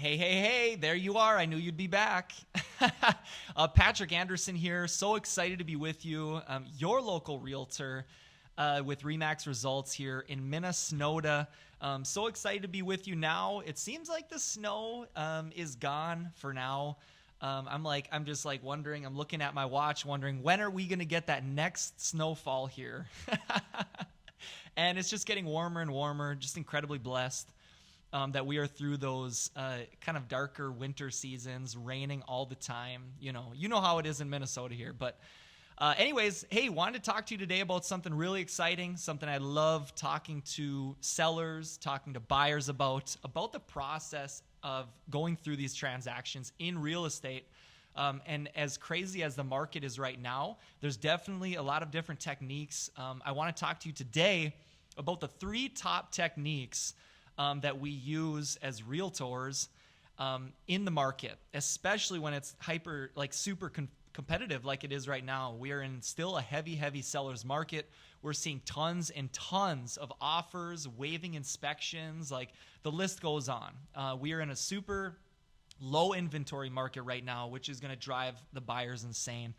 Hey, there you are. I knew you'd be back. Patrick Anderson here. So excited to be with you. Your local realtor with RE/MAX Results here in Minnesota. So excited to be with you now. It seems like the snow is gone for now. I'm just wondering, I'm looking at my watch wondering, when are we going to get that next snowfall here? And it's just getting warmer and warmer, just incredibly blessed. That we are through those kind of darker winter seasons, raining all the time. You know how it is in Minnesota here. But anyways, hey, wanted to talk to you today about something really exciting, something I love talking to sellers, talking to buyers about the process of going through these transactions in real estate. And as crazy as the market is right now, there's definitely a lot of different techniques. I want to talk to you today about the 3 top techniques that we use as realtors in the market, especially when it's super competitive like it is right now. We are in still a heavy seller's market. We're seeing tons and tons of offers, waiving inspections, the list goes on. We are in a super low inventory market right now, which is going to drive the buyers insane.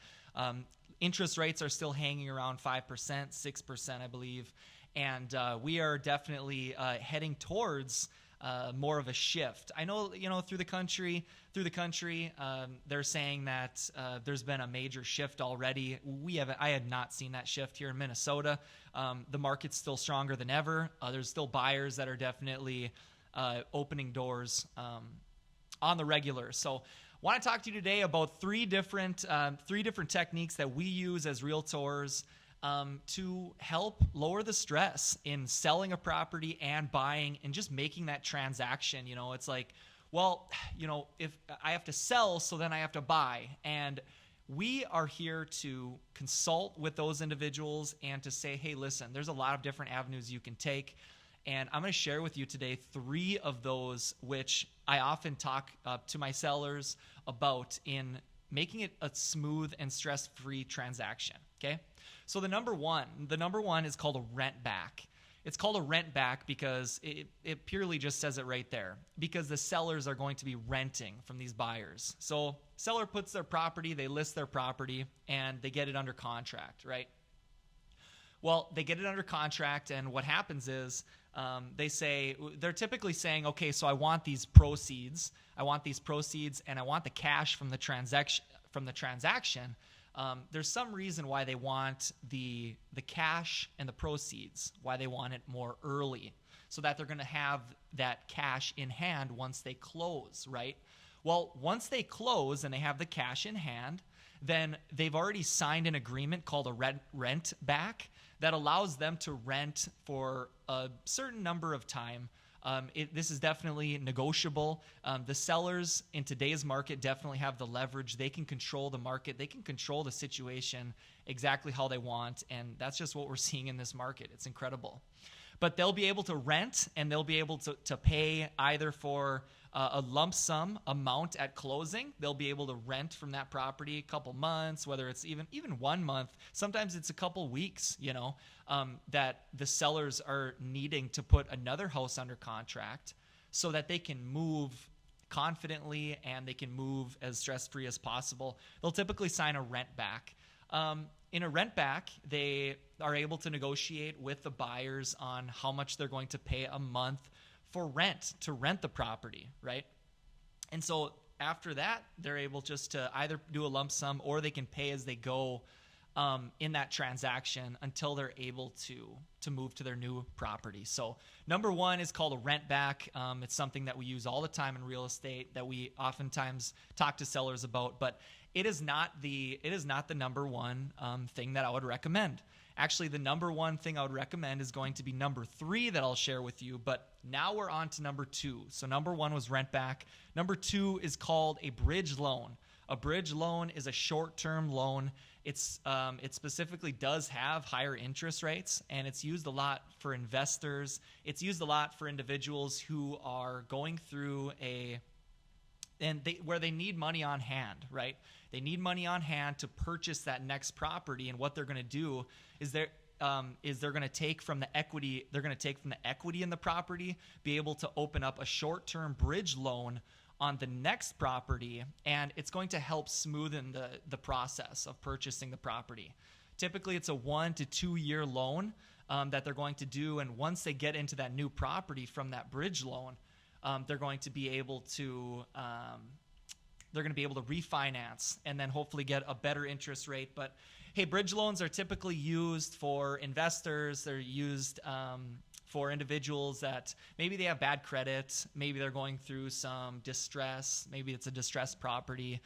Interest rates are still hanging around 5%, 6%, I believe. And we are definitely heading towards more of a shift. I know, through the country, they're saying that there's been a major shift already. I had not seen that shift here in Minnesota. The market's still stronger than ever. There's still buyers that are definitely opening doors on the regular. So want to talk to you today about three different techniques that we use as realtors to help lower the stress in selling a property and buying and just making that transaction. It's if I have to sell, so then I have to buy. And we are here to consult with those individuals and to say, hey, listen, there's a lot of different avenues you can take. And I'm going to share with you today 3 of those, which I often talk to my sellers about in making it a smooth and stress-free transaction. Okay. So the number one is called a rent back. It's called a rent back because it purely just says it right there, because the sellers are going to be renting from these buyers. So seller puts their property, they list their property, and they get it under contract, right? Well, they get it under contract, and what happens is they're typically saying, okay, so I want these proceeds, and I want the cash from the transaction. There's some reason why they want the cash and the proceeds, why they want it more early, so that they're going to have that cash in hand once they close, right? Well, once they close and they have the cash in hand, then they've already signed an agreement called a rent back that allows them to rent for a certain number of time. This is definitely negotiable. The sellers in today's market definitely have the leverage. They can control the market. They can control the situation exactly how they want. And that's just what we're seeing in this market. It's incredible. But they'll be able to rent, and they'll be able to pay either for a lump sum amount at closing. They'll be able to rent from that property a couple months, whether it's even 1 month. Sometimes it's a couple weeks, that the sellers are needing to put another house under contract so that they can move confidently and they can move as stress-free as possible. They'll typically sign a rent back. In a rent back, they are able to negotiate with the buyers on how much they're going to pay a month for rent, to rent the property, right? And so after that, they're able just to either do a lump sum or they can pay as they go in that transaction until they're able to move to their new property. So number 1 is called a rent back. It's something that we use all the time in real estate, that we oftentimes talk to sellers about, but it is not the number 1 thing that I would recommend. Actually, the number 1 thing I would recommend is going to be number 3 that I'll share with you. But now we're on to number 2. So number 1 was rent back. Number 2 is called a bridge loan. A bridge loan is a short-term loan. It specifically does have higher interest rates, and it's used a lot for investors. It's used a lot for individuals who are going through where they need money on hand, right? They need money on hand to purchase that next property, and what they're going to do is they're going to take from the equity. They're going to take from the equity in the property, be able to open up a short-term bridge loan on the next property, and it's going to help smoothen the process of purchasing the property. Typically, it's a 1 to 2 year loan that they're going to do, and once they get into that new property from that bridge loan, they're going to be able to refinance and then hopefully get a better interest rate. But hey, bridge loans are typically used for investors. They're used for individuals that maybe they have bad credit, maybe they're going through some distress, maybe it's a distressed property.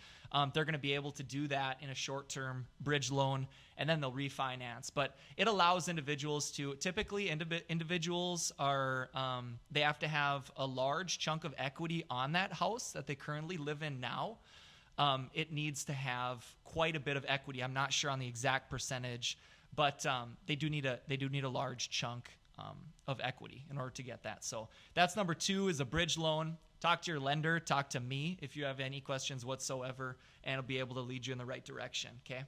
They're going to be able to do that in a short-term bridge loan, and then they'll refinance. But it allows individuals to, typically individuals are, they have to have a large chunk of equity on that house that they currently live in now. It needs to have quite a bit of equity. I'm not sure on the exact percentage, but they do need a large chunk of equity in order to get that. So that's number 2 is a bridge loan. Talk to your lender, talk to me if you have any questions whatsoever, and I'll be able to lead you in the right direction, okay?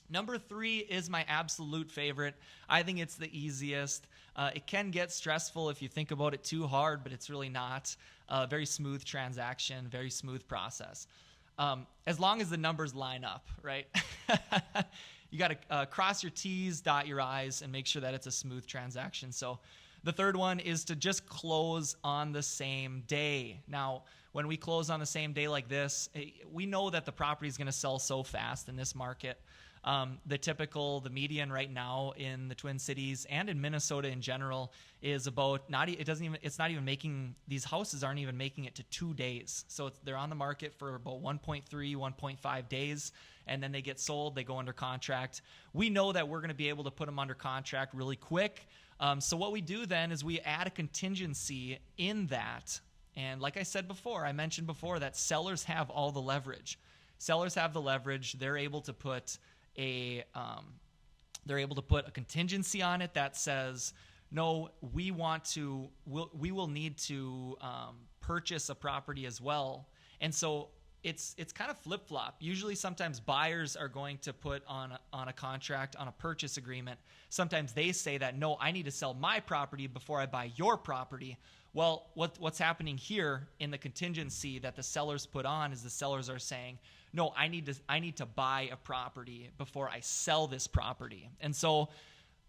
Number 3 is my absolute favorite. I think it's the easiest. It can get stressful if you think about it too hard, but it's really not. Very smooth transaction, very smooth process. As long as the numbers line up, right? You got to cross your T's, dot your I's, and make sure that it's a smooth transaction. So the third one is to just close on the same day. Now, when we close on the same day like this, we know that the property is going to sell so fast in this market. The median right now in the Twin Cities and in Minnesota in general is about these houses aren't even making it to 2 days. So they're on the market for about 1.3, 1.5 days, and then they get sold, they go under contract. We know that we're going to be able to put them under contract really quick. So what we do then is we add a contingency in that. And like I mentioned before that sellers have all the leverage. Sellers have the leverage. They're able to put a contingency on it that says, no, we will need to purchase a property as well. And so it's kind of flip-flop. Usually sometimes buyers are going to put on a contract, on a purchase agreement. Sometimes they say that, no, I need to sell my property before I buy your property. Well, what's happening here in the contingency that the sellers put on is the sellers are saying, no, I need to buy a property before I sell this property. And so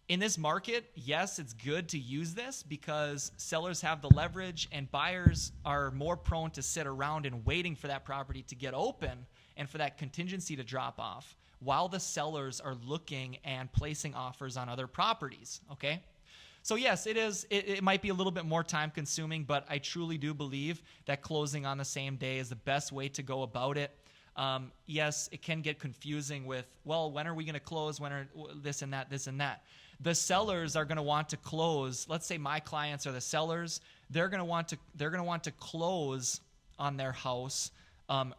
in this market, yes, it's good to use this because sellers have the leverage and buyers are more prone to sit around and waiting for that property to get open and for that contingency to drop off while the sellers are looking and placing offers on other properties, okay? So yes, it might be a little bit more time consuming, but I truly do believe that closing on the same day is the best way to go about it. Yes, it can get confusing with, well, when are we going to close? When are this and that, this and that? The sellers are going to want to close. Let's say my clients are the sellers. They're going to want to close on their house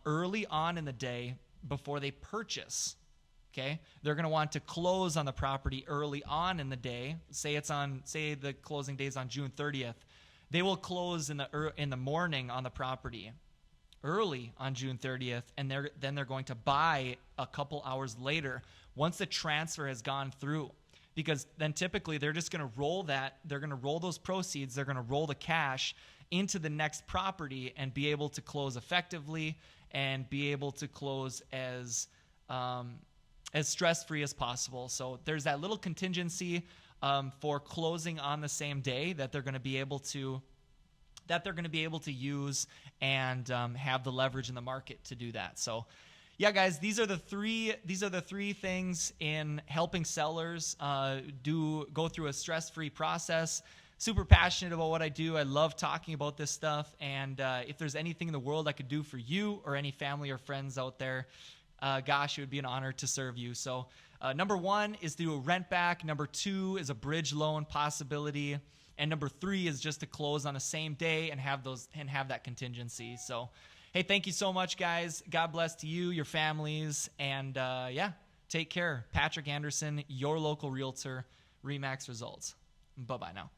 early on in the day before they purchase. Okay, they're going to want to close on the property early on in the day. Say the closing day is on June 30th. They will close in the morning on the property early on June 30th, and then they're going to buy a couple hours later once the transfer has gone through. Because then typically they're just going to roll that. They're going to roll those proceeds. They're going to roll the cash into the next property and be able to close effectively and be able to close as stress-free as possible. So there's that little contingency for closing on the same day that they're going to be able to use and have the leverage in the market to do that. So yeah, guys, these are the three things in helping sellers go through a stress-free process. Super passionate about what I do. I love talking about this stuff. And if there's anything in the world I could do for you or any family or friends out there, gosh, it would be an honor to serve you. So number 1 is to do a rent back. Number 2 is a bridge loan possibility. And number 3 is just to close on the same day and have that contingency. So, hey, thank you so much, guys. God bless to you, your families, and take care. Patrick Anderson, your local realtor, RE/MAX Results. Bye-bye now.